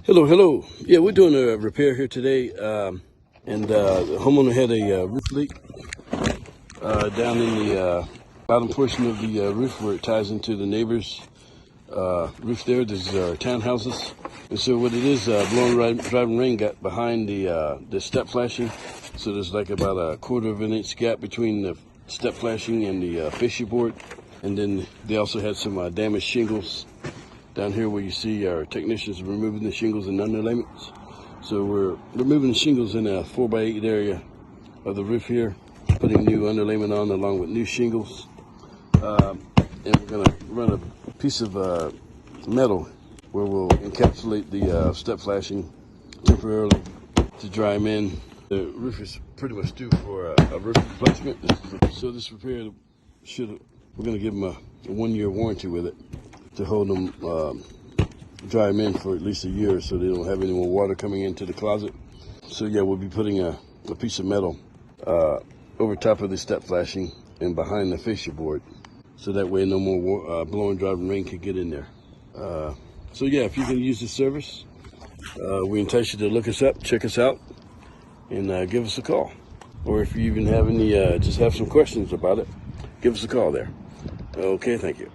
Hello. Yeah, we're doing a repair here today, and the homeowner had a roof leak down in the bottom portion of the roof where it ties into the neighbor's roof there. There's townhouses, and so what it is, blowing driving rain got behind the step flashing, so there's like about a 1/4 of an inch gap between the step flashing and the fascia board, and then they also had some damaged shingles down here where you see our technicians removing the shingles and underlayments. So we're removing the shingles in a 4x8 area of the roof here, putting new underlayment on along with new shingles. And we're gonna run a piece of metal where we'll encapsulate the step flashing temporarily to dry them in. The roof is pretty much due for a roof replacement. So this repair we're gonna give them a 1-year warranty with it, to hold them, dry them in for at least a year so they don't have any more water coming into the closet. So yeah, we'll be putting a piece of metal over top of the step flashing and behind the fascia board, so that way no more blowing driving rain can get in there. So yeah, if you can use this service, we entice you to look us up, check us out, and give us a call. Or if you even have any, just have some questions about it, give us a call there. Okay, thank you.